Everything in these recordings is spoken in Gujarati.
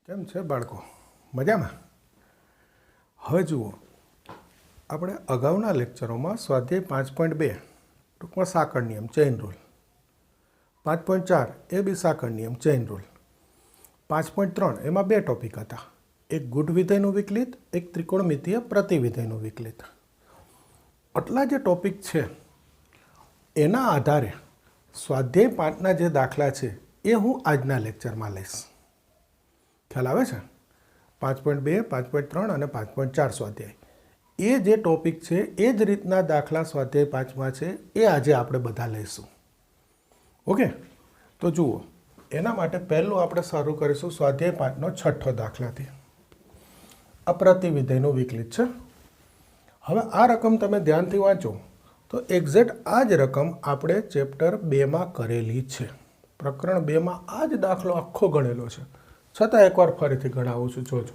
કેમ છે બાળકો? મજામાં? હવે જુઓ, આપણે અગાઉના લેક્ચરોમાં સ્વાધ્યાય 5.2 ટૂંકમાં સાંકળ નિયમ ચેઇન રૂલ, 5.4 એ બી સાંકળ નિયમ ચેઇન રૂલ, 5.3 એમાં બે ટોપિક હતા, એક ગુઢ વિધેયનું વિકલિત, એક ત્રિકોણમિતીય પ્રતિવિધેયનું વિકલિત. આટલા જે ટોપિક છે એના આધારે સ્વાધ્યાય 5ના જે દાખલા છે એ હું આજના લેક્ચરમાં લઈશ. ખ્યાલ આવે છે? 5.2, 5.3 અને 5.4 સ્વાધ્યાય એ જે ટોપિક છે એ જ રીતના દાખલા સ્વાધ્યાય 5માં છે એ આજે આપણે બધા લઈશું. ઓકે, તો જુઓ, એના માટે પહેલું આપણે શરૂ કરીશું સ્વાધ્યાય 5નો છઠ્ઠો દાખલાથી. આ પ્રતિવિધેયનું વિકલિત છે. હવે આ રકમ તમે ધ્યાનથી વાંચો તો એક્ઝેક્ટ આ જ રકમ આપણે ચેપ્ટર 2માં કરેલી છે. પ્રકરણ 2માં આ જ દાખલો આખો ગણેલો છે, છતાં એકવાર ફરીથી ગણાવું છું. જોજો,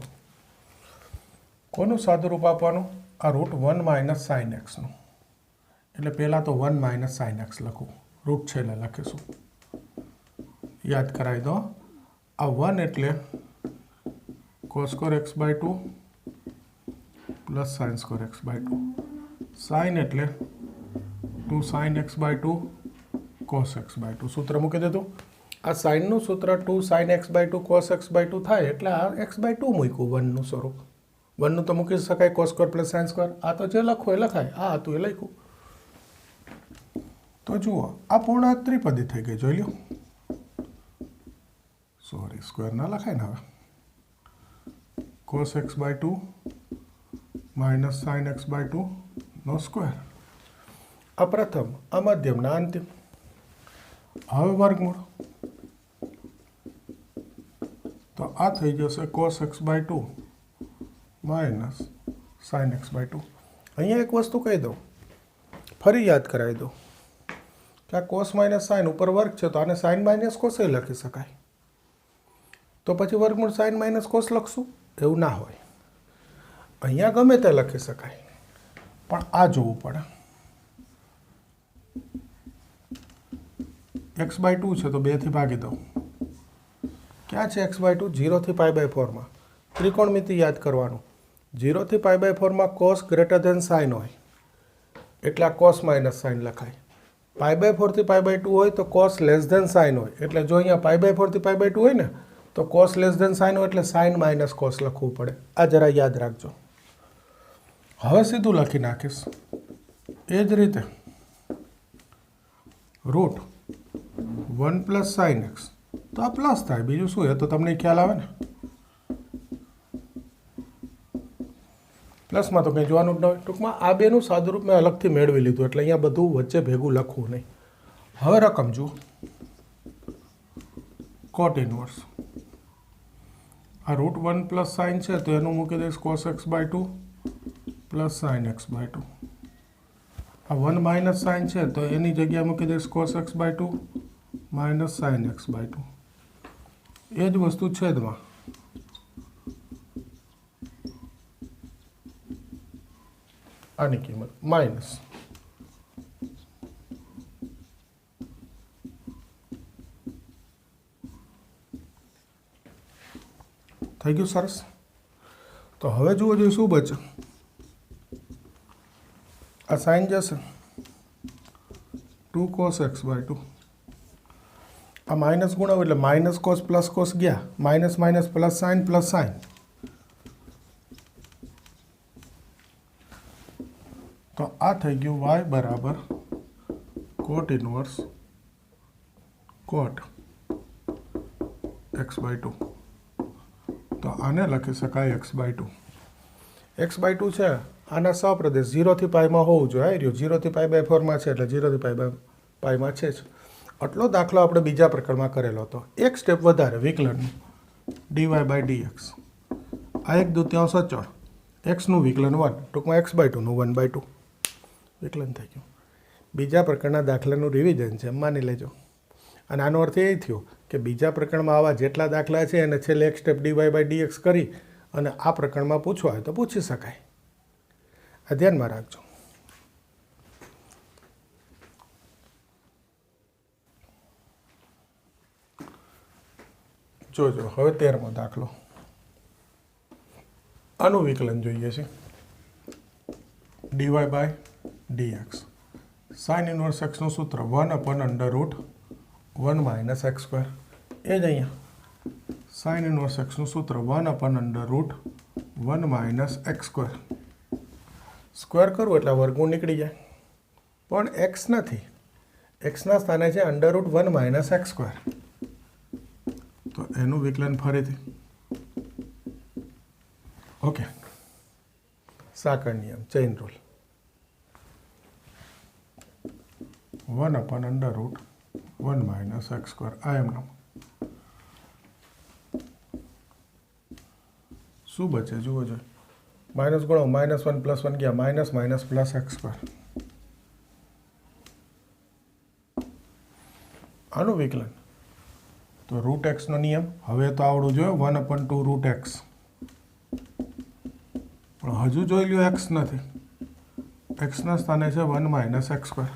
કોનું સાદુરૂપ આપવાનું? આ રૂટ 1 માઇનસ સાઇન એક્સનું. એટલે પહેલાં તો 1 માઇનસ સાઇન એક્સ લખું, રૂટ છેલ્લે લખીશું. યાદ કરાવી દો, આ 1 એટલે cos square x by 2 plus sine square x by 2. Sine એટલે 2 sine x by 2 cos x by 2. સૂત્ર મૂકી દીધું. આ સાઇનનું સૂત્ર 2 sine x by 2 cos x by 2 થાય, એટલે આ એક્સ બાય 2 મૂક્યું 1નું સ્વરૂપ. 1નું તો મૂકી શકાય cos square plus sine square. આ તો જે લખો એ લખાય, આ હતું એ લખ્યું. તો જુઓ, આ પૂર્ણ ત્રિપદી થઈ ગઈ, જોઈ લો. સોરી, સ્ક્વેર ના લખાય ને. હવે cos x by 2 minus sine x by 2 નો સ્ક્વેર. આ પ્રથમ, આ મધ્યમના અંતિમ. હવે વર્ગમૂળ, તો આ થઈ જશે cos x by 2 minus sine x by 2. અહીંયા એક વસ્તુ કહી દઉં, ફરી યાદ કરાવી દઉં કે આ કોસ માઇનસ સાઇન ઉપર વર્ગ છે, તો આને સાઇન માઇનસ કોસ લખી શકાય. તો પછી વર્ગમૂળ સાઇન માઇનસ કોસ લખશું? એવું ના હોય. અહીંયા ગમે તે લખી શકાય, પણ આ જોવું પડે. એક્સ બાય 2 છે તો 2 થી ભાગી દઉં. ક્યાં છે એક્સ બાય 2? 0 થી પાઈ બાય 4માં. ત્રિકોણમિતિ યાદ કરવાનું. 0 થી પાઈ બાય 4માં કોસ ગ્રેટર ધેન સાઇન હોય, એટલે આ કોસ માઇનસ સાઇન લખાય. પાઈ બાય 4 થી પાઈ બાય 2 હોય તો કોસ લેસ ધેન સાઇન હોય, એટલે જો અહીંયા પાઈ બાય 4 થી પાઈ બાય 2 હોય ને તો કોસ લેસ ધેન સાઇન હોય, એટલે સાઇન માઇનસ કોસ લખવું પડે. આ જરા યાદ રાખજો. હવે સીધું લખી નાખીશ. એ જ રીતે રૂટ 1 પ્લસ સાઇન એક્સ, તો આ પ્લસ થાય, બીજું શું? એ તો તમને ખ્યાલ આવે ને. પ્લસમાં તો કંઈ જોવાનું જ ન હોય. ટૂંકમાં આ બેનું સાદુરૂપ મેં અલગથી મેળવી લીધું, એટલે અહીંયા બધું વચ્ચે ભેગું લખવું નહીં. હવે રકમ જુઓ, કોટ ઇનવર્સ. આ રૂટ 1 પ્લસ સાઇન છે તો એનું મૂકી દઈશ cos x by 2 plus sine x by 2. આ 1 માઇનસ સાઇન છે તો એની જગ્યાએ મૂકી દઈશ cos x by 2 minus sine x by 2. એ જ વસ્તુ છેદમાં. આની કિંમત માઇનસ. થઈ ગયું? સરસ. તો હવે જુઓ જોઈએ શું બચે. આ સાઇન જશે 2 કોસ એક્સ બાય 2. આ માઇનસ ગુણાવ એટલે માઇનસ કોસ પ્લસ કોસ ગયા, minus minus plus sine plus sine. તો આ થઈ ગયું y બરાબર cot inverse cot x by 2. તો આને લખી શકાય એક્સ બાય 2. એક્સ બાય 2 છે, આના સપ્રદેશ 0 થી પાઈમાં હોવું જોઈએ. આ રહ્યું 0 થી પાઈ બાય 4માં છે, એટલે 0 થી પાઈ બાય પાઈમાં છે જ. આટલો દાખલો આપણે બીજા પ્રકરણમાં કરેલો હતો. એક સ્ટેપ વધારે વિકલનનું, dy બાય dx. આ 1/2 અચળ, એક્સનું વિકલન 1, ટૂંકમાં એક્સ બાય 2નું 1 બાય 2 વિકલન થઈ ગયું. બીજા પ્રકરણના દાખલાનું રિવિઝન છે, માની લેજો. અને આનો અર્થ એ થયો કે બીજા પ્રકરણમાં આવા જેટલા દાખલા છે એને છેલ્લે એક સ્ટેપ dy બાય dx કરી અને આ પ્રકરણમાં પૂછવા હોય તો પૂછી શકાય. આ ધ્યાનમાં રાખજો. જોજો હવે 13મો દાખલો. આનું વિકલન જોઈએ છે dy by dx sine inverse એક્સનું સૂત્ર 1/√1 માઇનસ એક્સ સ્ક્વેર એ જ અહીંયા સાઇન ઇનવર્સ એક્સનું સૂત્ર 1/√1 માઇનસ એક્સ સ્ક્વેર સ્ક્વેર કરવું એટલે વર્ગમૂળ નીકળી જાય પણ એક્સ નથી એક્સના સ્થાને છે √1 માઇનસ એક્સ સ્ક્વેર તો એનું વિકલન ફરીથી ઓકે સાંકળ નિયમ chain rule 1/√1 minus x square આ એમનો શું બચે જુઓ જોઈએ માઇનસ ગણો -1 + 1 ગયા minus minus plus x square આનું વિકલન તો √x નો નિયમ હવે તો આવડવું જોઈએ 1/2√x પણ હજુ જોઈ લ્યો એક્સ નથી એક્સના સ્થાને છે 1 માઇનસ એક્સ સ્ક્વેર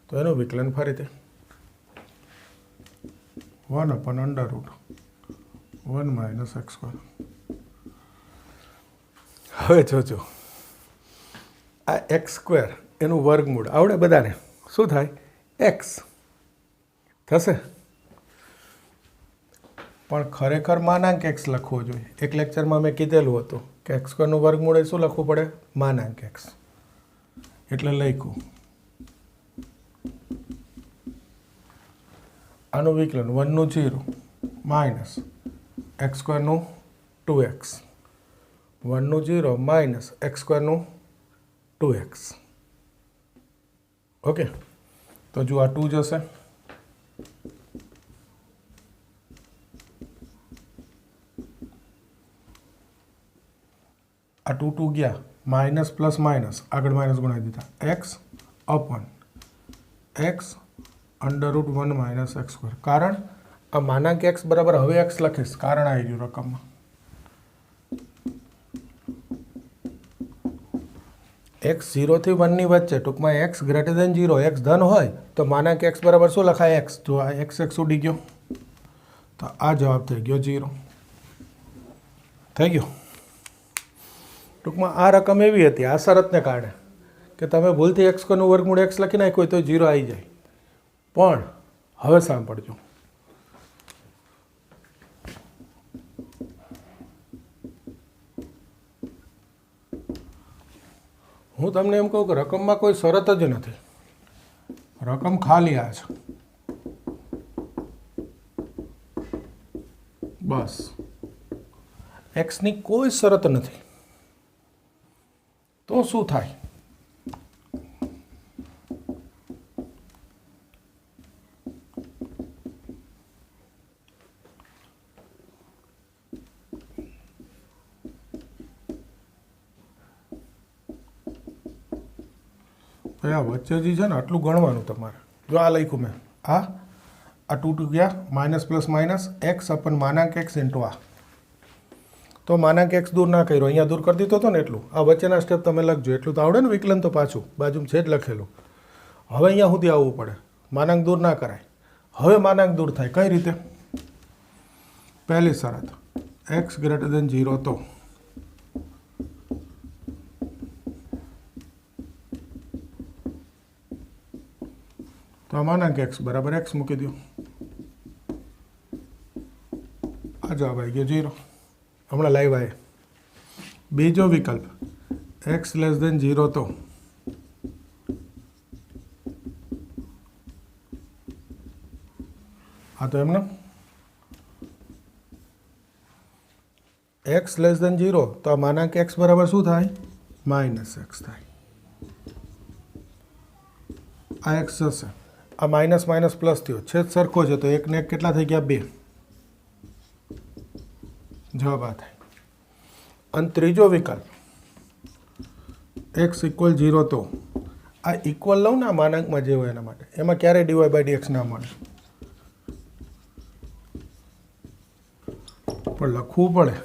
તો એનું વિકલન ફરીથી 1/√1 માઇનસ એક્સ સ્ક્વેર હવે જોજો આ એક્સ સ્ક્વેર એનું વર્ગમૂળ આવડે બધાને શું થાય એક્સ થશે પણ ખરેખર માનાંક એક્સ લખવો જોઈએ એક લેક્ચરમાં મેં કીધેલું હતું કે એક્સ સ્ક્વેરનું વર્ગમૂળ એ શું લખવું પડે માનાંક એક્સ એટલે લખ્યું આનું વિકલન 1 નું 0 માઇનસ એક્સ સ્ક્વેરનું 2x 1 નું 0 માઇનસ એક્સ સ્ક્વેરનું 2x ઓકે તો જો આ 2 જશે આ 2 ગયા માઇનસ પ્લસ માઇનસ આગળ માઇનસ ગુણાવી દીધા x અપન x √1 minus x square કારણ આ માનાંક એક્સ બરાબર હવે એક્સ લખીશ કારણ આવી ગયું રકમમાં એક્સ 0 થી 1 ની વચ્ચે ટૂંકમાં એક્સ ગ્રેટર દેન 0 એક્સ ધન હોય તો માનાંક એક્સ બરાબર શું લખાય એક્સ જો આ એક્સ એક્સ ઉડી ગયો તો આ જવાબ થઈ ગયો 0 થઈ ગયો ટૂંકમાં આ રકમ એવી હતી આ શરતને કારણે કે તમે ભૂલથી એક્સ સ્ક્વેરનું વર્ગમૂળ એક્સ લખી નાખ્યું હોય તો 0 આવી જાય પણ હવે સાંભળજો હું તમને એમ કહું કે રકમમાં કોઈ શરત જ નથી રકમ ખાલી આ છે બસ એક્સની કોઈ શરત નથી તો શું થાય આ વચ્ચે જે છે ને આટલું ગણવાનું તમારે જો આ લખ્યું મેં આ 2 ગયા minus plus minus x upon માનાંક એક્સ ઇન્ટુ આ તો માનાંક એક્સ દૂર ના કર્યો અહીંયા દૂર કરી દીધો હતો ને એટલું આ વચ્ચેના સ્ટેપ તમે લખજો એટલું તો આવડે ને વિકલન તો પાછું બાજુમાં છે જ લખેલું હવે અહીંયા સુધી આવવું પડે માનાંક દૂર ના કરાય હવે માનાંક દૂર થાય કઈ રીતે પહેલી શરત એક્સ ગ્રેટર દેન 0 તો માનાંક એક્સ બરાબર એક્સ મૂકી દો આ જવાબ આવી ગયો 0 હમણાં લાઈવ આવે બીજો વિકલ્પ એક્સ લેસ દેન 0 તો હા તો એમને એક્સ લેસ દેન 0 તો આ માનાંક એક્સ બરાબર શું થાય માઇનસ એક્સ થાય આ એક્સ જશે આ માઇનસ માઇનસ પ્લસ થયો છેદ સરખો છે તો એકને એક કેટલા થઈ ગયા 2 જવાબ આ થાય અને ત્રીજો વિકલ્પ એક્સ ઇક્વલ 0 તો આ ઇક્વલ લઉં ને આ માનાંકમાં જે હોય એના માટે એમાં ક્યારેય ડીવાય બાય ડીએક્સ ના મળે પણ લખવું પડે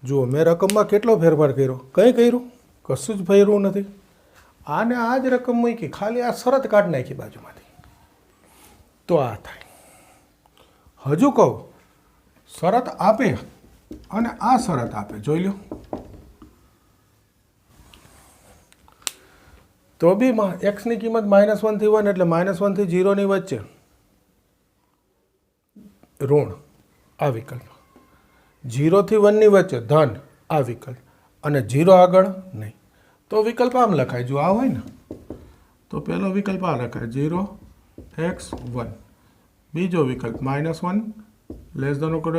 જુઓ મેં રકમમાં કેટલો ફેરફાર કર્યો કંઈ કર્યું કશું જ ફેરવું નથી આને આ જ રકમ મૂકી ખાલી આ શરત કાઢી નાખી બાજુમાંથી તો આ થાય હજુ કહું શરત આપે અને આ શરત આપે, જોઈ લો. તો બી એક્સની કિંમત -1 થી 1 એટલે -1 થી 0 ની વચ્ચે ઋણ આ વિકલ્પ, 0 થી 1 ની વચ્ચે ધન આ વિકલ્પ, અને 0 આગળ નહીં. તો વિકલ્પ આમ લખાય, જો આ હોય ને તો પહેલો વિકલ્પ આ લખાય 0x1, બીજો વિકલ્પ -1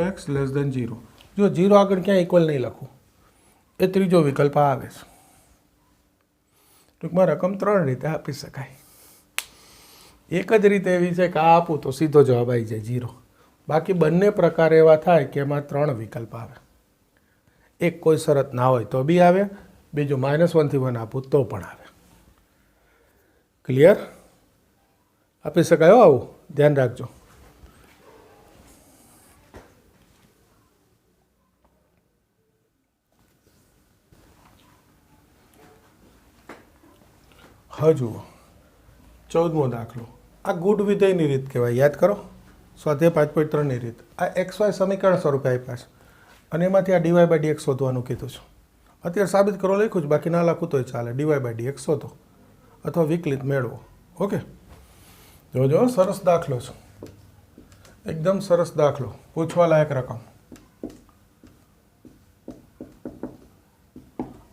< x <0. જો 0 આગળ ક્યાં ઇક્વલ નહીં લખું, એ ત્રીજો વિકલ્પ આવે છે. ટૂંકમાં રકમ 3 રીતે આપી શકાય. એક જ રીતે એવી છે કે આ આપું તો સીધો જવાબ આવી જાય 0. બાકી બંને પ્રકાર એવા થાય કે એમાં 3 વિકલ્પ આવે. એક કોઈ શરત ના હોય તો બી આવે, બીજું -1 થી 1 આપું તો પણ આવે. ક્લિયર? આપી શકાય. આવું ધ્યાન રાખજો. હવે જુઓ 14મો દાખલો. આ ગુડ વિધેયની રીત કહેવાય, યાદ કરો. સ્વાધ્યાય 5.3ની રીત. આ XY સમીકરણ સ્વરૂપે આપ્યા છે અને એમાંથી આ dy/dx શોધવાનું કીધું છે. અત્યારે સાબિત કરો લખ્યું છે, બાકી ના લખું તોય ચાલે. dy/dx શોધો અથવા વિકલિત મેળવો. ઓકે, જોજો સરસ દાખલો છે, એકદમ સરસ દાખલો, પૂછવા લાયક રકમ.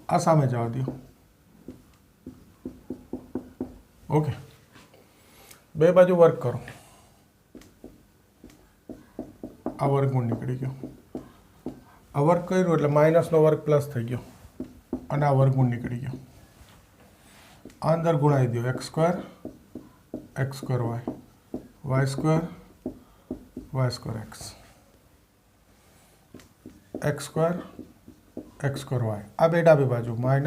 આ સામે જવા દો. ઓકે, બે બાજુ વર્ક કરો. આ વર્ગમૂળ નીકળી ગયો. આ વર્ક કર્યું એટલે માઇનસનો વર્ગ પ્લસ થઈ ગયો અને આ વર્ગમૂળ નીકળી ગયો. આ અંદર ગુણાવી દો x² y, y² x, x² y. આ બે ડાબી બાજુ -y²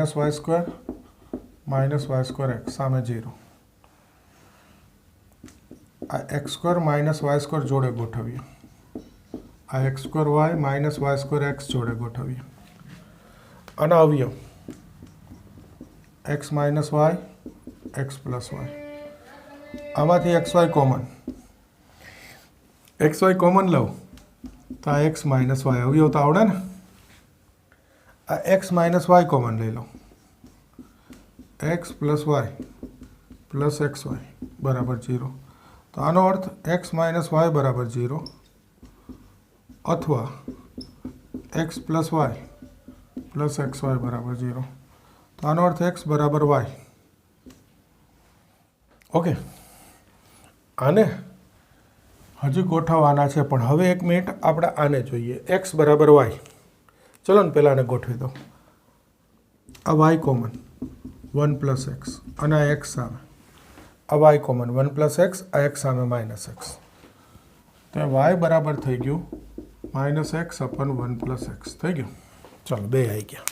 x સામે 0. આ x² y² જોડે ગોઠવીએ. આ x² y y² x જોડે ગોઠવીએ. અને અવયવ x - y x + y. આમાંથી xy કોમન, xy કોમન લઉં તો આ x - y અવયવ તો આવડે ને. આ x - y કોમન લઈ લો, x + y + xy બરાબર 0. તો આનો અર્થ x - y બરાબર 0 અથવા x + y + xy બરાબર 0. તો આનો અર્થ x બરાબર y. ઓકે, આને હજી ગોઠવવાના છે, પણ હવે એક મિનિટ આપણે આને જોઈએ. x બરાબર y, ચલો ને પહેલાં આને ગોઠવી દો. આ y કોમન 1 + x અને આ x સામે, આ y કોમન 1 + x, આ x સામે -x. તો y બરાબર થઈ ગયું -x/1 + x થઈ ગયું. ચાલો, બે આવી ગયા.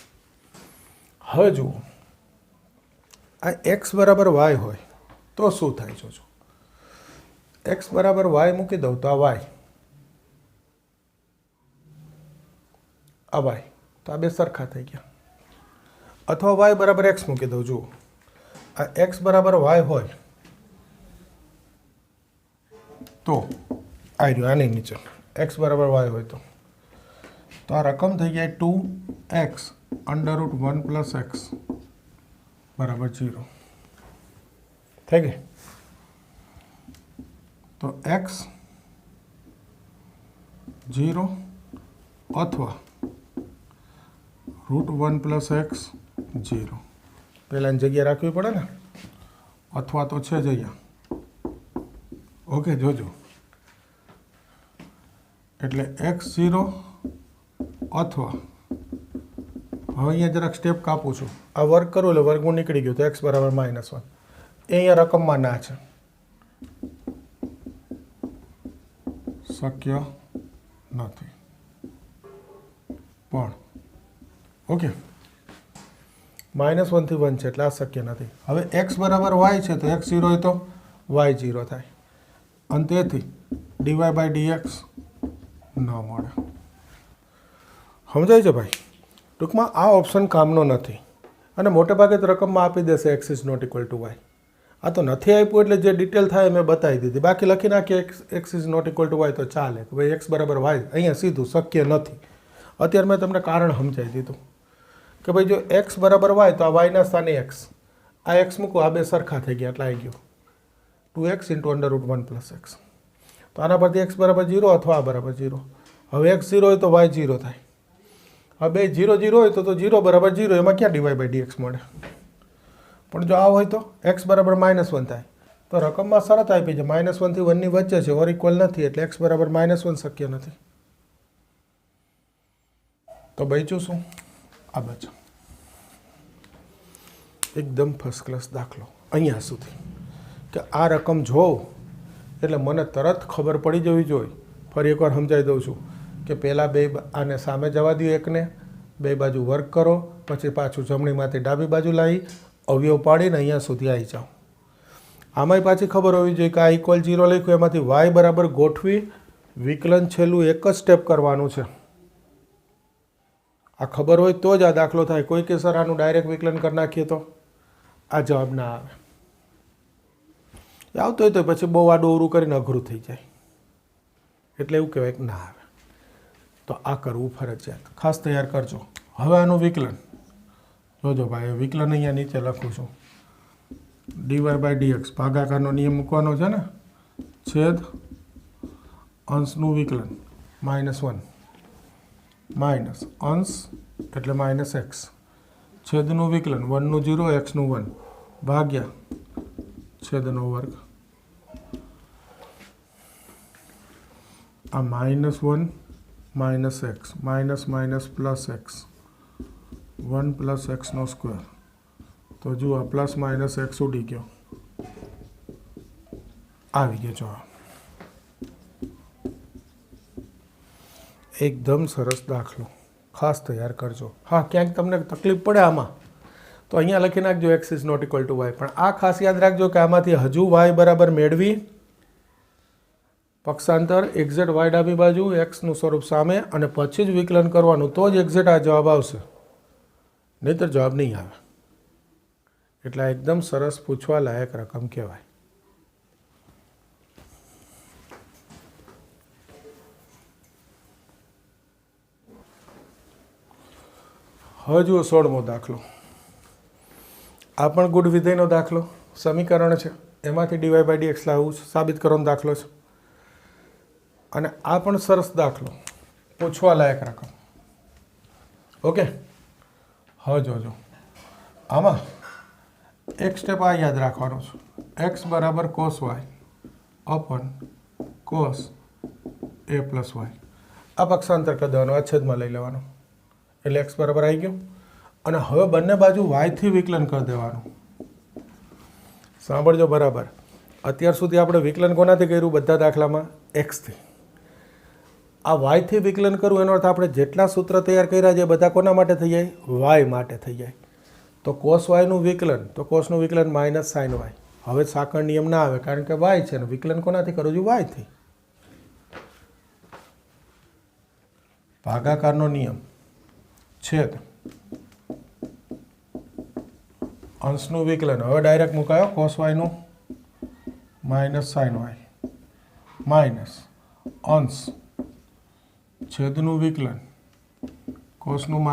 હવે જુઓ, આ x બરાબર y હોય તો શું થાય? જોજો, x બરાબર y મૂકી દઉં તો આ y, આ y, તો આ બે સરખા થઈ ગયા. અથવા y બરાબર x મૂકી દઉં. જુઓ, આ x બરાબર y હોય તો આ રહ્યું આની નીચે x બરાબર y હોય તો આ રકમ થઈ જાય 2x √1 + x બરાબર 0 થઈ ગઈ. તો x 0 અથવા √1 + x 0. પહેલાંની જગ્યા રાખવી પડે ને, અથવા તો છે જ અહીંયા. ઓકે, જોજો, એટલે x 0 અથવા, હવે અહીંયા જરાક સ્ટેપ કાપું છું. આ વર્ક કરું એટલે વર્ગમૂળ નીકળી ગયું તો x બરાબર -1. એ અહીંયા રકમમાં ના છે, શક્ય નથી. પણ ઓકે, -1 થી 1 છે એટલે આ શક્ય નથી. હવે x બરાબર y છે તો x 0 હોય તો y 0 થાય, અને તેથી dy/dx ન મળે. સમજાય છે ભાઈ? ટૂંકમાં આ ઓપ્શન કામનો નથી, અને મોટે ભાગે તો રકમમાં આપી દેશે x is not equal to y. આ તો નથી આપ્યું એટલે જે ડિટેલ થાય મેં બતાવી દીધી. બાકી લખી નાખીએ x is not equal to y તો ચાલે કે ભાઈ x બરાબર y, અહીંયા સીધું શક્ય નથી. અત્યારે મેં તમને કારણ સમજાવી દીધું કે ભાઈ જો એક્સ બરાબર વાય તો આ વાયના સ્થાને એક્સ, આ એક્સ મૂકો, આ બે સરખા થઈ ગયા એટલે આવી ગયું 2x ઇન્ટુ √1 + x. તો આના પરથી એક્સ બરાબર 0 અથવા આ બરાબર 0. હવે એક્સ 0 હોય તો વાય 0 થાય. હવે બે 0 0 હોય તો 0 બરાબર 0, એમાં ક્યાં dy/dx મળે? પણ જો આ હોય તો એક્સ બરાબર -1 થાય. તો રકમમાં શરત આપી છે -1 થી 1 ની વચ્ચે છે, ઓર ઇક્વલ નથી, એટલે એક્સ બરાબર -1 શક્ય નથી. તો બચ્યું શું? આ બચ્યું એકદમ ફર્સ્ટ ક્લાસ દાખલો અહીંયા સુધી કે આ રકમ જોઉં એટલે મને તરત ખબર પડી જવી જોઈએ. ફરી એકવાર સમજાવી દઉં છું કે પહેલાં બે આને સામે જવા દો, એકને બે બાજુ વર્ક કરો, પછી પાછું જમણીમાંથી ડાબી બાજુ લાવી અવયવ પાડીને અહીંયા સુધી આવી જાઓ. આમાંય પાછી ખબર હોવી જોઈએ કે આ = 0 લખ્યું, એમાંથી વાય બરાબર ગોઠવી વિકલન છેલ્લું એક જ સ્ટેપ કરવાનું છે. આ ખબર હોય તો જ આ દાખલો થાય. કોઈ કે સર આનું ડાયરેક્ટ વિકલન કરી નાખીએ તો આ જવાબ ના આવે. આવતો હોય તો પછી બહુ આડું અવરું કરીને અઘરું થઈ જાય, એટલે એવું કહેવાય કે ના આવે. તો આ કરવું ફરજિયાત, ખાસ તૈયાર કરજો. હવે આનું વિકલન જોજો ભાઈ, વિકલન અહીંયા નીચે લખું છું. dy/dx ભાગાકારનો નિયમ મૂકવાનો છે ને, છેદ અંશનું વિકલન -1 માઇનસ અંશ એટલે -x, છેદનું વિકલન 1 નું 0 x નું 1 ભાગ્યા છેદનો વર્ગ. આ -1 -x માઇનસ +x 1 + x² તો જુઓ +- ઉડી ગયો, આવી ગયો જવાબ. એકદમ સરસ દાખલો, ખાસ તૈયાર કરજો. હા, ક્યાંક તમને તકલીફ પડે આમાં તો અહીંયા લખી નાખજો x = y. પણ આ ખાસ યાદ રાખજો કે આમાંથી હજુ y બરાબર મેળવી પક્ષાંતર એક્ઝેટ y ડાબી બાજુ, xનું સ્વરૂપ સામે, અને પછી જ વિકલન કરવાનું, તો જ એક્ઝેટ આ જવાબ આવશે, નહીંતર જવાબ નહીં આવે. એટલે એકદમ સરસ પૂછવા લાયક રકમ કહેવાય. હવે જુઓ 16મો દાખલો. આ પણ ગુણ વિધેયનો દાખલો, સમીકરણ છે, એમાંથી dy/dx લાવવું સાબિત કરવાનો દાખલો છે. અને આ પણ સરસ દાખલો, પૂછવા લાયક રકમ. ઓકે, હવે જોજો આમાં એક સ્ટેપ આ યાદ રાખવાનો છે, x બરાબર cos y અપન cos a + y. આ પક્ષાંતર કરી દેવાનો, આ છેદમાં લઈ લેવાનો, એટલે x બરાબર આવી ગયું. અને હવે બંને બાજુ y થી વિકલન કરી દેવાનું. સાંભળજો બરાબર, અત્યાર સુધી આપણે વિકલન કોનાથી કર્યું? બધા દાખલામાં x થી. આ y થી વિકલન કરવું એનો અર્થ આપણે જેટલા સૂત્ર તૈયાર કર્યા છે એ બધા કોના માટે થઈ જાય? y માટે થઈ જાય. તો cos y નું વિકલન, તો cosનું વિકલન -sin y. હવે સાંકળ નિયમ ના આવે કારણ કે y છે ને વિકલન કોનાથી કરવું જોઈએ? y થી. ભાગાકારનો નિયમ, છેદ અંશનું વિકલન. હવે ડાયરેક્ટ મુકાયો cos y નું -sin y માઇનસ અંશ છેદનું વિકલન cosનું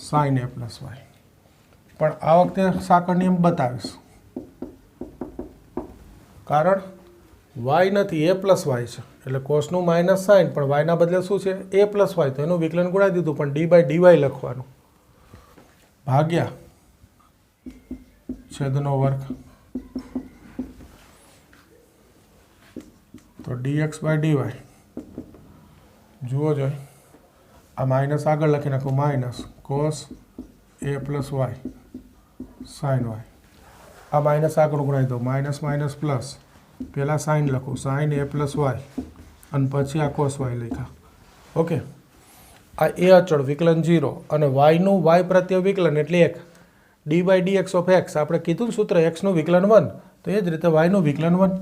-sin a + y. પણ આ વખતે સાંકળ નિયમ બતાવીશ, કારણ y નથી, a + y છે, એટલે cosનું -sin, પણ y ના બદલે શું છે? a + y. તો એનું વિકલન ગુણાવી દીધું, પણ d/dy લખવાનું, ભાગ્યા છેદનો વર્ગ. તો dx/dy જુઓ જોઈ, આ માઇનસ આગળ લખી નાખું, minus cos a + y sin y. આ માઇનસ આગળ ગુણાવી દો, માઇનસ પ્લસ, પહેલાં સાઇન લખું, sin a + y, અને પછી આ cos y લખ્યા. ઓકે, આ એ અચળ વિકલન 0 અને yનું y પ્રત્યે વિકલન એટલે 1. d/dx of x આપણે કીધું ને સૂત્ર, xનું વિકલન 1, તો એ જ રીતે yનું વિકલન 1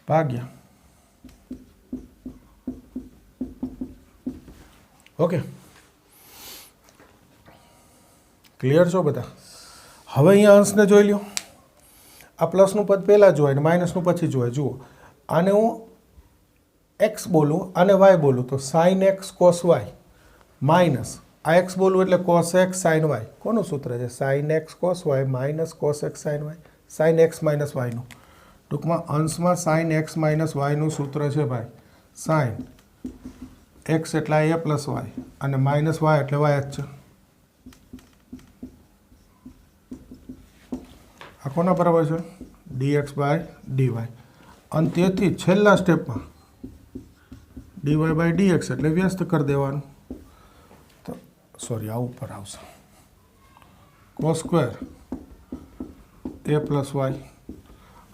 ભાગ્યા. ઓકે, ક્લિયર છો બધા? હવે અહીંયા અંશને જોઈ લ્યો. આ પ્લસનું પદ પહેલાં જોવાય ને માઇનસનું પછી જોવાય. જુઓ, આને હું एक्स बोलूँ आने वाय बोलूँ तो sine x cos y minus आ एक्स बोलूँ એટલે કોસ એક્સ સાઇન વાય કોનું સૂત્ર છે sine x cos y minus cos x sine y sine x minus વાયનું ટૂંકમાં અંશમાં સાઇન એક્સ માઇનસ વાયનું સૂત્ર છે ભાઈ સાઇન એક્સ એટલે એ પ્લસ વાય અને માઇનસ વાય એટલે વાય જ છે આ કોના બરાબર છે dx બાય dy અને તેથી છેલ્લા સ્ટેપમાં dy બાય dx એટલે વ્યસ્ત કરી દેવાનું તો સોરી આ ઉપર આવશે cos square a plus y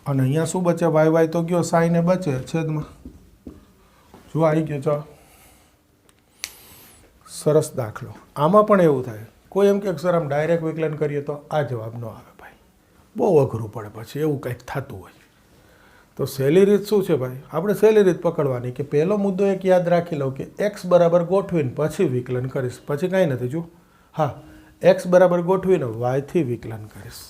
અને અહીંયા શું બચે વાય વાય તો ગયો સાઈને બચે છેદમાં જો આવી ગયો ચાલો સરસ દાખલો આમાં પણ એવું થાય કોઈ એમ કે સર આમ ડાયરેક્ટ વિકલન કરીએ તો આ જવાબ ન આવે ભાઈ બહુ અઘરું પડે પછી એવું કંઈક થતું હોય તો સહેલી રીત શું છે ભાઈ આપણે સહેલી રીત પકડવાની કે પહેલો મુદ્દો એક યાદ રાખી લો કે એક્સ બરાબર ગોઠવીને પછી વિકલન કરીશ પછી કાંઈ નથી જો હા એક્સ બરાબર ગોઠવીને વાયથી વિકલન કરીશ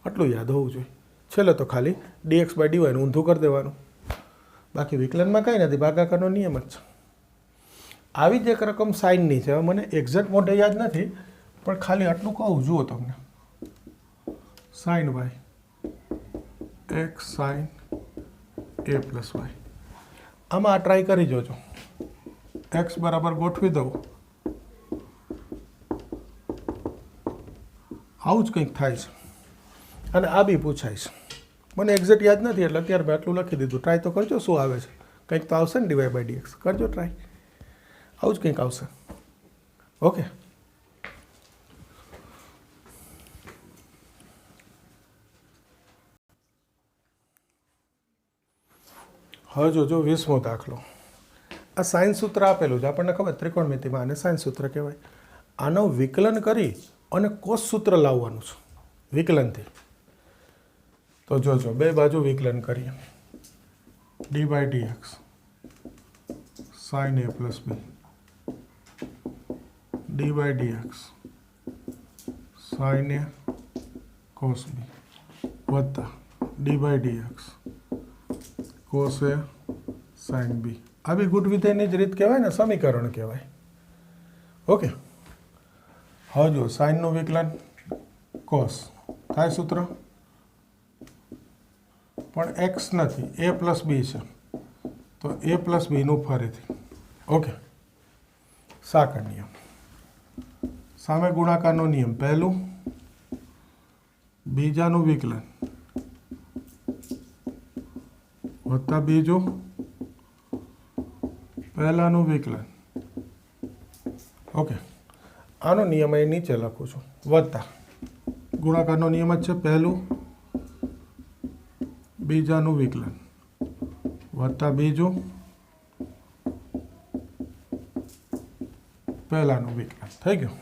આટલું યાદ હોવું જોઈએ છેલ્લે તો ખાલી dx બાય dy ઊંધું કરી દેવાનું બાકી વિકલનમાં કાંઈ નથી ભાગાકારનો નિયમ જ છે આવી જ એક રકમ સાઇનની છે મને એક્ઝેક્ટ મોઢે યાદ નથી પણ ખાલી આટલું કહું જુઓ તમને સાઇન વાય એક્સ સાઇન એ પ્લસ વાય આમાં આ ટ્રાય કરી જોજો એક્સ બરાબર ગોઠવી દઉં આવું જ કંઈક થાય છે અને આ બી પૂછાય છે મને એક્ઝેક્ટ યાદ નથી એટલે અત્યારે મેં આટલું લખી દીધું ટ્રાય તો કરજો શું આવે છે કંઈક તો આવશે ને ડીવાય બાય ડીએક્સ કરજો ટ્રાય આવું જ કંઈક આવશે ઓકે હવે જોજો 20મો દાખલો આ સાઇન સૂત્ર આપેલું છે આપણને ખબર ત્રિકોણમિતિમાં આને સાઇન સૂત્ર કહેવાય આનો વિકલન કરી અને કોસ સૂત્ર લાવવાનું છે વિકલનથી તો જોજો બે બાજુ વિકલન કરીએ d by dx sine A plus B d by dx sine A cos B વત્તા d by dx cos A sine B આ બી ગુડ વિધેયની જ રીત કહેવાય ને સમીકરણ કહેવાય ઓકે હવે જો સાઇનનું વિકલન કોસ થાય સૂત્ર પણ એક્સ નથી એ પ્લસ બી છે તો એ પ્લસ બીનું ફરીથી ઓકે સાકળ નિયમ સામે ગુણાકારનો નિયમ પહેલું બીજાનું વિકલન વત્તા બીજું પહેલાનું વિકલન ઓકે આનો નિયમ અહીં નીચે લખું છું વત્તા ગુણાકારનો નિયમ જ છે પહેલું બીજાનું વિકલન વત્તા બીજું પહેલાનું વિકલન થઈ ગયું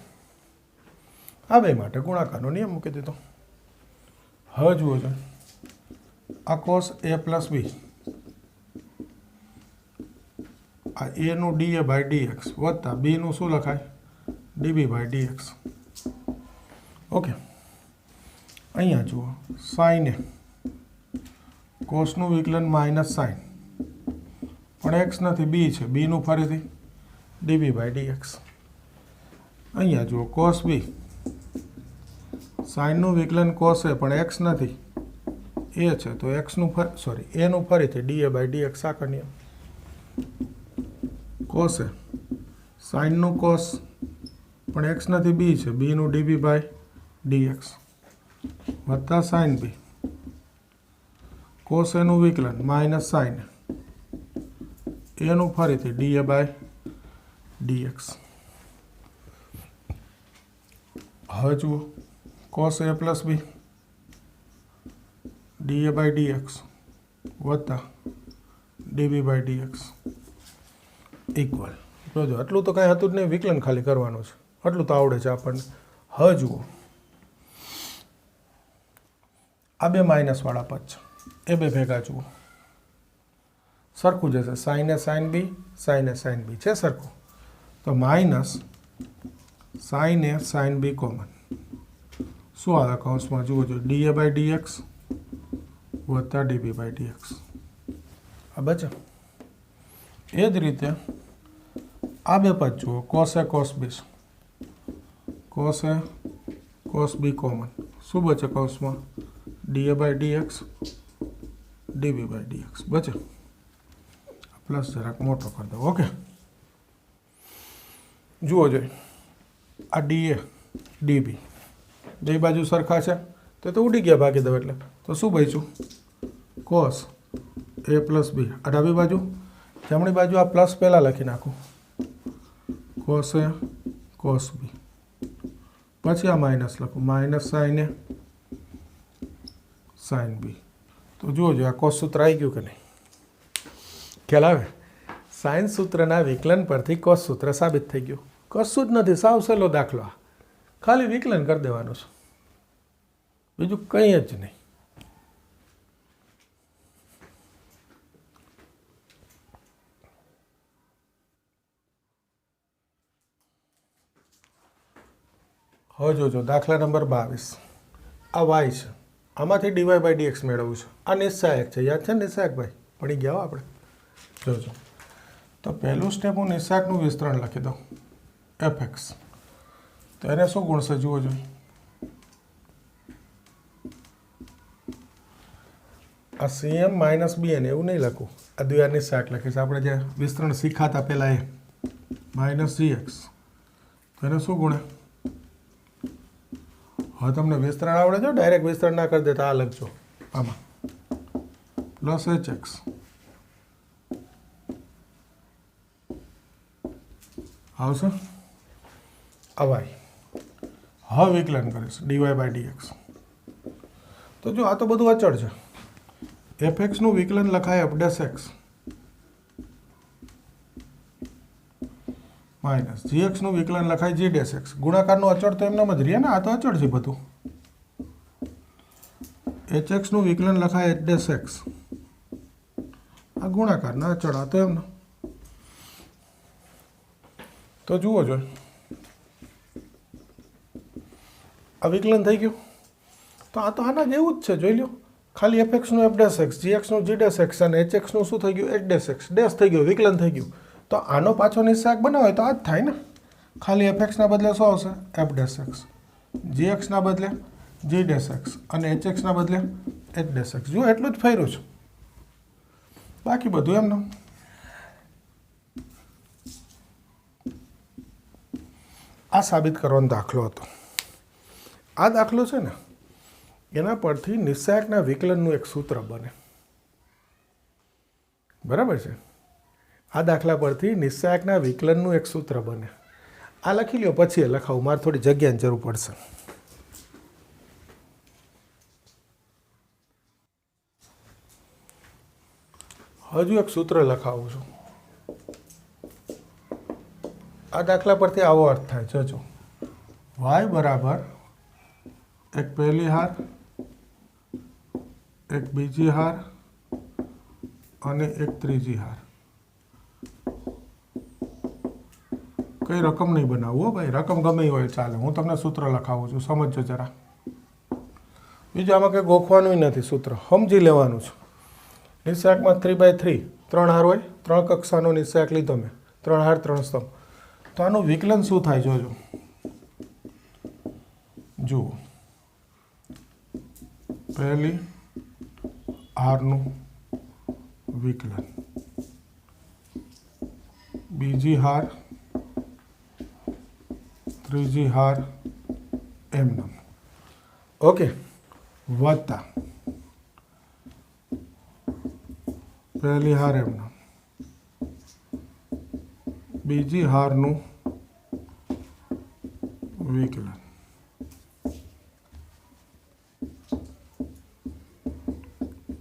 આ બે માટે ગુણાકારનો નિયમ મૂકી દીધો હવે જુઓ છો આ કોસ એ પ્લસ બી આ એનું ડી એ બાય ડીએક્સ વત્તા બીનું શું લખાય ડીબી બાય ડીએક્સ ઓકે અહીંયા જુઓ સાઇન એ કોસનું વિકલન માઇનસ સાઇન પણ એક્સ નથી બી છે બીનું ફરીથી ડીબી બાય ડીએક્સ અહીંયા જુઓ કોસ બી સાઇનનું વિકલન કોસ એ પણ એક્સ નથી એ છે તો એક્સનું એનું ફરીથી ડી એ બાય ડીએક્સ સાકળ નિયમ કોસ એ સાઇનનું કોસ પણ એક્સ નથી બી છે બીનું ડીબી બાય ડીએક્સ વત્તા સાઇન બી કોસ એનું વિકલન માઇનસ સાઇન એનું ફરીથી ડી એ બાય ડીએક્સ હવે જુઓ cos a plus B d a by dx વત્તા ડીબી બાય ડીએક્સ ઇક્વલ જોજો આટલું તો કાંઈ હતું જ નહીં વિકલન ખાલી કરવાનું છે આટલું તો આવડે છે આપણને હવે જુઓ આ બે માઇનસવાળા પદ છે એ બે ભેગા જુઓ સરખું જશે સાઇન એ સાઇન બી છે સરખું તો minus sine a sine b common શું આવે કૌંસમાં જુઓ જો ડી એ બાય ડીએક્સ વત્તા ડીબી બાય ડીએક્સ આ બચે એ જ રીતે આ બે પદ જુઓ, cos a cos b, cos a cos b common, શું બચે કૌંસમાં? D a by d x, db by d x બચે. પ્લસ જરાક મોટો કરી દો. ઓકે, જુઓ જોઈએ, આ ડી એ ડીબી બે બાજુ સરખા છે તો ઉડી ગયા ભાગી દો, એટલે તો શું બચ્યું? કોસ એ પ્લસ બી. આ ડાબી બાજુ, જમણી બાજુ આ પ્લસ પહેલાં લખી નાખું, કોસ એ કોસ બી, પછી આ માઇનસ લખું, minus sine a sine b. તો જુઓ જો આ કોસ સૂત્ર આવી ગયું કે નહીં? ખ્યાલ આવે? સાઇન સૂત્રના વિકલન પરથી કોસ સૂત્ર સાબિત થઈ ગયું. કશું જ નથી, સાવ સહેલો દાખલો. આ ખાલી વિકલન કરી દેવાનું છે, બીજું કંઈ જ નહીં. હવે જોજો દાખલા નંબર 22. આ વાય છે, આમાંથી ડીવાય બાય ડીએક્સ મેળવવું છે. આ નિસ્સહાયક છે, યાદ છે ને નિસ્સહાયક ભાઈ? પડી ગયા આપણે. જોજો, તો પહેલું સ્ટેપ હું નિસ્સહાયકનું વિસ્તરણ લખી દઉં, એફ એક્સ. તો એને શું ગુણશે જુઓ જોઈએ. આ સીએમ માઇનસ બી એને એવું નહીં લખું, આ દ્વિઆર નિસ્સહાયક લખીશ. આપણે જે વિસ્તરણ શીખાતા પહેલાં એ માઇનસ જી એક્સ, તો એને શું ગુણે? હવે તમને વિસ્તરણ આવડે છે, ડાયરેક્ટ વિસ્તરણ ના કરી દેતા આ લખજો આમાં, પ્લસ એચ એક્સ આવશે. અવાય હવે વિકલન કરીશ ડીવાય બાય ડીએક્સ. તો જો આ તો બધું અચળ છે. એફ એક્સનું વિકલન લખાય એફ ડેશ એક્સ માઇનસ જી એક્સનું વિકલન લખાય જી ડેશ એક્સ. ગુણાકારનું અચળ તો એમનામ જ રહે ને, આ તો અચળ છે બધું. એચ એક્સનું વિકલન લખાય એચ ડેશ એક્સ, આ ગુણાકારના અચળ, આ તો એમનો. તો જુઓ જો આ વિકલન થઈ ગયું. તો આ તો આના જેવું જ છે, જોઈ લો. ખાલી એફ એક્સનું એફ ડેશ એક્સ, જી એક્સનું જી ડેશ એક્સ અને એચ એક્સનું શું થઈ ગયું? H dash x. ડેશ થઈ ગયું, વિકલન થઈ ગયું. તો આનો પાછો નિસ્સહાયક બનાવે તો આ જ થાય ને. ખાલી એફ એક્સના બદલે શું આવશે? F dash x. જી એક્સના બદલે જી ડેશ એક્સ અને એચ એક્સના બદલે એચ ડેશ એક્સ. જો એટલું જ ફેર્યું છે, બાકી બધું એમનું. આ સાબિત કરવાનો દાખલો હતો. આ દાખલો છે ને, એના પરથી નિસ્સહાયકના વિકલનનું એક સૂત્ર બને. બરાબર છે? આ દાખલા પરથી નિસ્સહાયકના વિકલનનું એક સૂત્ર બને. આ લખી લ્યો, પછી એ લખાવું, મારે થોડી જગ્યાની જરૂર પડશે. હજુ એક સૂત્ર લખાવું છું. આ દાખલા પરથી આવો અર્થ થાય, જોજો. વાય બરાબર એક પહેલી હાર, એક બીજી હાર અને એક ત્રીજી હાર. કઈ રકમ નહીં બનાવવું ભાઈ, રકમ ગમે એ હોય ચાલે. હું તમને સૂત્ર લખાવું છું, સમજજો જરા. બીજું આમાં કંઈ ગોખવાનું નથી, સૂત્ર સમજી લેવાનું છે. નિસ્સહાયકમાં 3/3 3 હાર હોય, 3 કક્ષાનો નિસ્સહાયક લીધો મેં, 3 હાર 3 સ્તંભ. તો આનું વિકલન શું થાય જોજો. જુઓ, પહેલી હારનું વિકલન, બીજી હાર, ત્રીજી હાર, એમનેમ. ઓકે, વત્તા પહેલી હાર એમનેમ, બીજી હારનું વિકલન,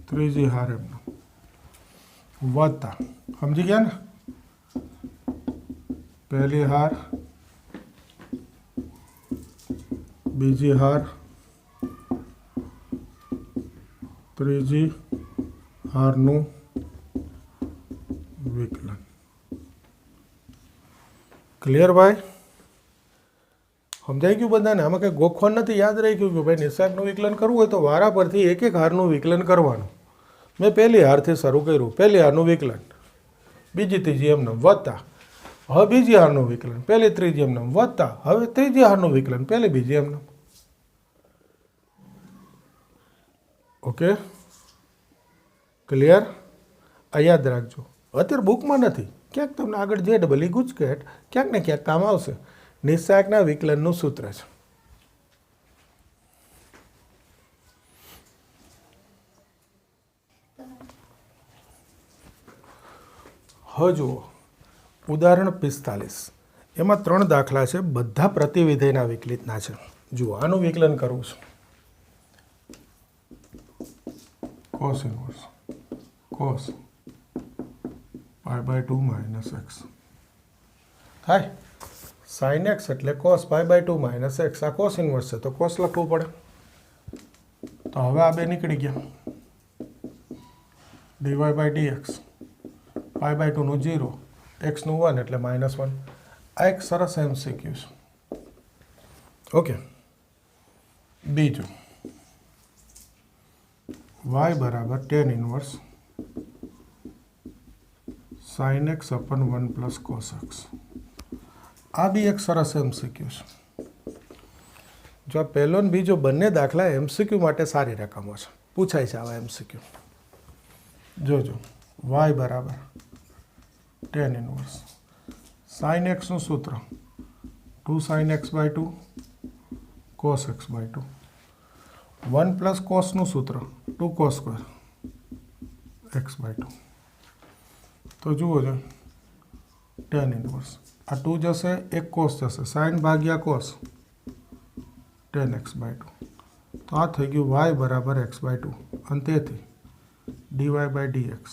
ત્રીજી હાર એમનેમ, વત્તા, સમજી ગયા ને? પહેલી હાર, બીજી હાર, ત્રીજી હારનું વિકલન. ક્લિયર ભાઈ? સમજાઈ ગયું બધાને? આમાં કંઈ ગોખવાનું નથી, યાદ રહી ગયું કે ભાઈ નિસ્સહાયકનું વિકલન કરવું હોય તો વારા પરથી એક એક હારનું વિકલન કરવાનું. મેં પહેલી હારથી શરૂ કર્યું, પહેલી હારનું વિકલન, બીજી ત્રીજી એમને વત્તા હવે બીજી હારનું વિકલન પહેલી ત્રીજી એમને વત્તા હવે ત્રીજી હારનું વિકલન પહેલી બીજી એમને. Okay clear? આ યાદ રાખજો. અત્યારે બુકમાં નથી, ક્યાંક તમને આગળ જે ડબલ ગુચકેટ ક્યાંક ને ક્યાંક કામ આવશે. નિસ્સાયકના વિકલનનું સૂત્ર છે. હવે જુઓ ઉદાહરણ 45. એમાં 3 દાખલા છે, બધા પ્રતિવિધેયના વિકલિતના છે. જુઓ આનું વિકલન કરવું છું. cos inverse cos π/2 minus x થાય. sin x એટલે cos π/2 માઇનસ x. આ cos ઇન્વર્સ છે તો cos લખવું પડે. તો હવે આ બે નીકળી ગયા. dy/dx π/2 નું 0 x નું 1 એટલે -1. આ એક સરસ MCQ છે. ઓકે બીજું y બરાબર tan inverse sin x upon 1 plus cos x. આ બી એક સરસ MCQ છે. જો આ પહેલો ને બીજો બંને દાખલા MCQ માટે સારી રકમો છે, પૂછાય છે આવા MCQ. જોજો y બરાબર tan ઇન્વર્સ sin x નું સૂત્ર 2 sin x/2 cos x/2 1 plus cos નું સૂત્ર 2 cos સ્ક્વેર x/2. તો જુઓ છો tan ઇન્વર્સ આ 2 જશે, એક cos જશે, sin ભાગ્યા cos tan x/2. તો આ થઈ ગયું y બરાબર x/2 અને તેથી dy/dx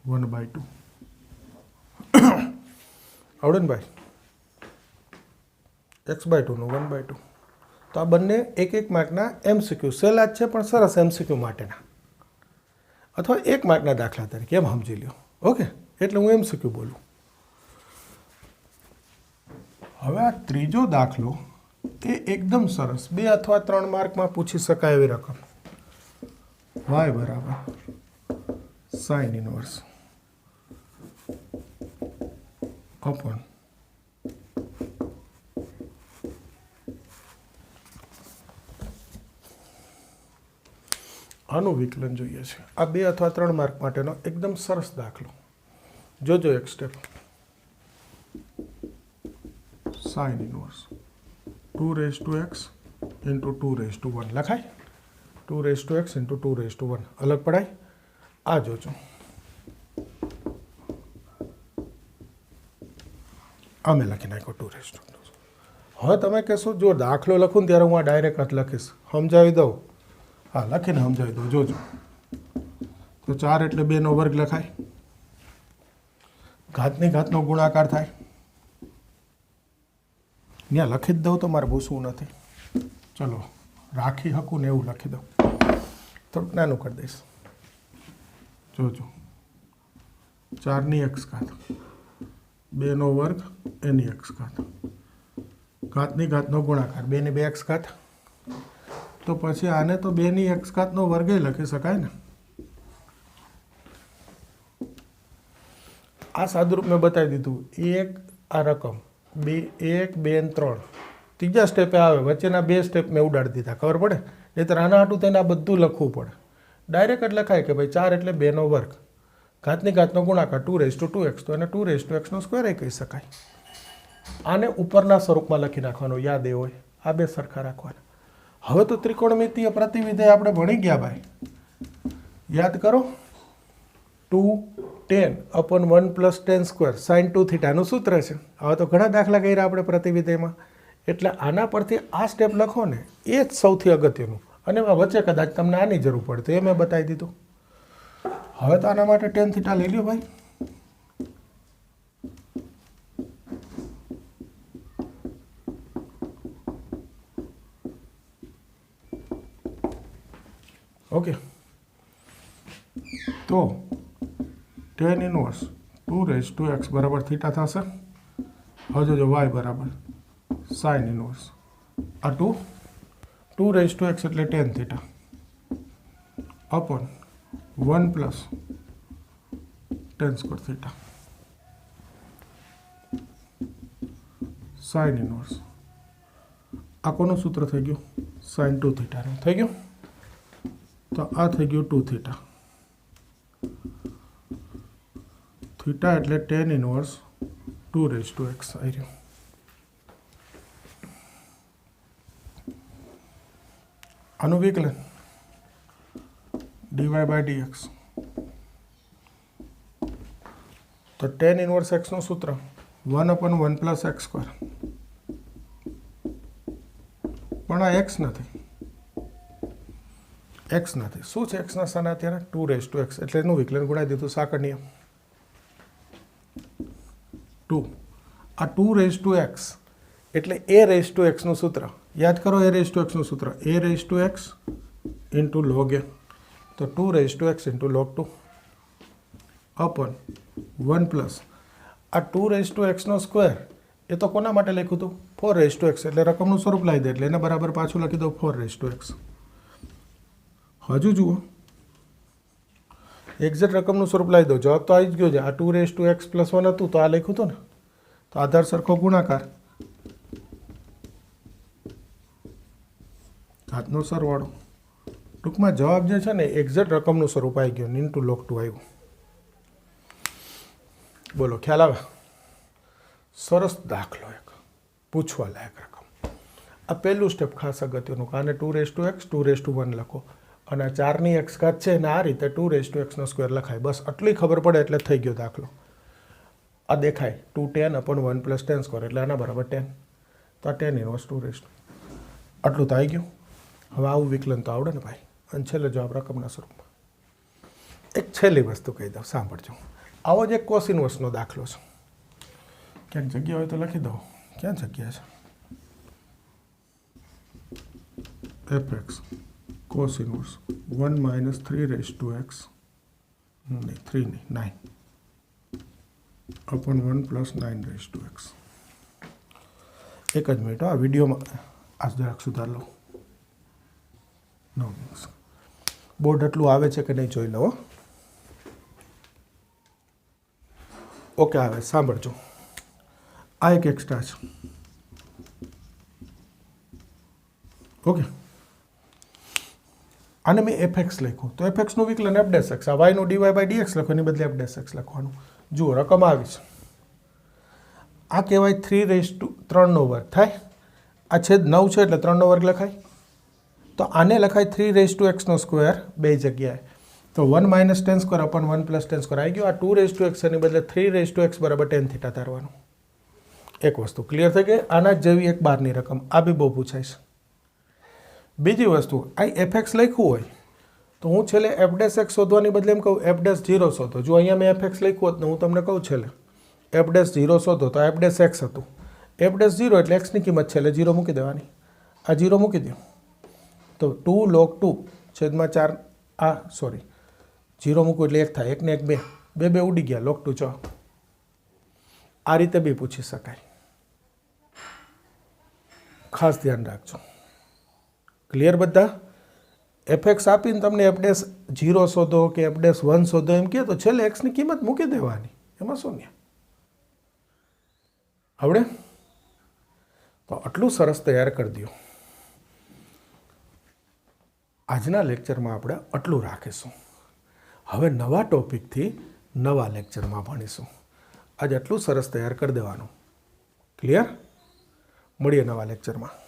1/2. આવડે ને ભાઈ? x/2 નું 1/2. તો આ બંને એક માર્કના MCQ સહેલા જ છે પણ સરસ MCQ માટેના, અથવા 1 માર્કના દાખલા તરીકે એમ સમજી લ્યો. ઓકે એટલે હું MCQ બોલું. હવે આ ત્રીજો દાખલો એ એકદમ સરસ 2 અથવા 3 માર્કમાં પૂછી શકાય એવી રકમ. y બરાબર sin ઇન્વર્સ upon આનું વિકલન જોઈએ છે. આ 2 અથવા 3 માર્ક માટેનો એકદમ સરસ દાખલો. જોજો એક step. sin inverse 2x into 2 લખાય. 2x into 2 અલગ પડાય. આ જોજો અમે લખી નાખ્યો 2. હવે તમે કહેશો જો દાખલો લખું ને ત્યારે હું આ ડાયરેક્ટ જ લખીશ, સમજાવી દઉં. હા લખીને સમજાવી દઉં. જોજો તો 4 એટલે 2 નો વર્ગ લખાય, ઘાતની ઘાતનો ગુણાકાર થાય. ત્યાં લખી જ દઉં તો મારે ભૂસવું નથી. ચલો રાખી શકું ને એવું લખી દઉં, થોડુંક નાનું કરી દઈશ. જોજો 4 ની x ઘાત 2 નો વર્ગ એની x ઘાત, ઘાતની ઘાતનો ગુણાકાર 2 ની 2x ઘાત. તો પછી આને તો 2 ની x ઘાતનો વર્ગ લખી શકાય ને. આ સાદુરૂપ મેં બતાવી દીધું. એક આ રકમ 1 2 અને 3 ત્રીજા સ્ટેપે આવે, વચ્ચેના 2 સ્ટેપ મેં ઉડાડી દીધા, ખબર પડે? નહીંતર આના હાટું તેને આ બધું લખવું પડે. ડાયરેક્ટ જ લખાય કે ભાઈ 4 એટલે 2 નો વર્ગ, ઘાતની ઘાતનો ગુણાકાર 2x, તો એને 2x² કહી શકાય. આને ઉપરના સ્વરૂપમાં લખી નાખવાનું, યાદ એ હોય. આ 2 સરખા રાખવાના. હવે તો ત્રિકોણમિતીય પ્રતિવિધેય આપણે ભણી ગયા ભાઈ, યાદ કરો. 2 tan upon 1 plus tan² sin 2θ નું સૂત્ર છે. હવે તો ઘણા દાખલા કર્યા આપણે પ્રતિવિધેયમાં, એટલે આના પરથી આ સ્ટેપ લખો ને એ જ સૌથી અગત્યનું. અને એમાં વચ્ચે કદાચ તમને આની જરૂર પડે તો એ મેં બતાવી દીધું. હવે તો આના માટે tan θ લઈ લ્યો ભાઈ. ઓકે તો tan ઇન્વર્સ 2x બરાબર થીટા થશે. હવે જોજો y બરાબર sin ઇન્વર્સ આ 2x એટલે tan θ upon 1 plus tan square theta sine inverse આ કોનું સૂત્ર થઈ ગયું સાઇન 2 થીટાનું થઈ ગયું તો આ થઈ ગયું 2 થીટા થીટા એટલે tan inverse 2 raise to x આવી રહ્યું આનું વિકલન dy બાય dx તો ટેન ઇનવર્સ એક્સનું સૂત્ર 1/1 પ્લસ એક્સ સ્ક્વેર પણ આ એક્સ નથી શું છે એક્સના સ્થાને અત્યારે 2 રેઝ ટુ એક્સ એટલે એનું વિકલન ગુણાઈ દીધું સાંકળ નિયમ 2 આ 2 રેઝ ટુ એક્સ એટલે એ રેઝ ટુ એક્સનું સૂત્ર યાદ કરો એ રેઝ ટુ એક્સનું સૂત્ર A raise to x into log A તો 2 raise to x into log 2 upon 1 plus આ 2 રેઝ ટુ એક્સનો સ્ક્વેર એ તો કોના માટે લખ્યું હતું 4 રેઝ ટુ એક્સ એટલે રકમનું સ્વરૂપ લાવી દે એટલે એને બરાબર પાછું લખી દો 4 રેઝ ટુ એક્સ હજુ જુઓ એક્ઝેક્ટ રકમનું સ્વરૂપ લાવી દો જવાબ તો આવી જ ગયો છે આ 2 રેઝ ટુ એક્સ પ્લસ 1 હતું તો આ લખ્યું હતું ને તો આધાર સરખો ગુણાકાર ઘાતનો સરવાળો ટૂંકમાં જવાબ જે છે ને એક્ઝેક્ટ રકમનું સ્વરૂપ આવી ગયું ઇન્ટુ લોગ 2 આવ્યું બોલો ખ્યાલ આવે સરસ દાખલો એક પૂછવા લાયક રકમ આ પહેલું સ્ટેપ ખાસ અગત્યનું આને 2 raise to x 2 raise to 1 લખો અને આ 4ની એક્સ ઘાત છે ને આ રીતે 2 રેઝ ટુ એક્સનો સ્ક્વેર લખાય બસ આટલી ખબર પડે એટલે થઈ ગયો દાખલો આ દેખાય 2 10 અપોન 1 પ્લસ 10 સ્ક્વેર એટલે આના બરાબર 10 તો આ 10 ઇનવર્સ 2 રેઝ ટુ આટલું તો આવી ગયું હવે આવું વિકલન તો આવડે ને ભાઈ અને છેલ્લે જવાબ રકમના સ્વરૂપમાં એક છેલ્લી વસ્તુ કહી દઉં સાંભળજો આવો જ એક કોસ ઇનવર્સનો દાખલો છે ક્યાંક જગ્યા હોય તો લખી દો ક્યાં જગ્યા છે f x cos inverse 1 minus 3 raise to x નહીં 3 નહીં 9 upon 1 plus 9 raise to x એક જ મિનિટ આ વિડીયોમાં આ જરાક સુધાર લો બોર્ડ એટલું આવે છે કે નહીં જોઈ લો ઓકે આવે સાંભળજો આ એક એક્સ્ટ્રા છે ઓકે આને મેં એફ એક્સ લખ્યું તો એફ એક્સનું વિકલન એફ ડેશ એક્સ આ વાયનું dy બાય dx લખો એની બદલે એફ ડેશ એક્સ લખવાનું જુઓ રકમ આવી છે આ કહેવાય 3 રેઝ ટુ 3નો વર્ગ થાય આ છેદ 9 છે એટલે 3નો વર્ગ લખાય તો આને લખાય 3 રેઝ ટુ એક્સનો સ્ક્વેર બે જગ્યાએ તો 1 minus 10 square upon 1 plus 10 square આવી ગયો આ 2 રેઝ ટુ એક્સ એની બદલે 3 રેઝ ટુ એક્સ બરાબર 10 થીટા ધારવાનું એક વસ્તુ ક્લિયર થઈ ગઈ આના જેવી એક બારની રકમ આ બી બહુ પૂછાય છે બીજી વસ્તુ આ એફ એક્સ લખ્યું હોય તો હું છેલ્લે એફ ડેશ એક્સ શોધવાની બદલે એમ કહું એફ ડેશ 0 શોધો જો અહીંયા મેં એફ એક્સ લખ્યું હોત ને હું તમને કહું છેલ્લે એફ ડેશ 0 શોધો તો એફ ડેશ એક્સ હતું એફ ડેશ 0 એટલે એક્સની કિંમત છેલ્લે 0 મૂકી દેવાની આ 0 મૂકી દો તો 2 log 2 છેદમાં 4 આ સોરી 0 મૂકું એટલે 1 થાય 1 ને 1 2 બે બે ઉડી ગયા log 2 4 આ રીતે બી પૂછી શકાય ખાસ ધ્યાન રાખજો ક્લિયર બધા એફ એક્સ આપીને તમને એફ ડેશ 0 શોધો કે એફ ડેશ 1 શોધો એમ કહે તો છેલ્લે એક્સની કિંમત મૂકી દેવાની એમાં શું ને આવડે તો આટલું સરસ તૈયાર કરી દો આજના લેક્ચરમાં આપણે આટલું રાખીશું હવે નવા ટોપિકથી નવા લેક્ચરમાં ભણીશું આજે આટલું સરસ તૈયાર કરી દેવાનું ક્લિયર મળીએ નવા લેક્ચરમાં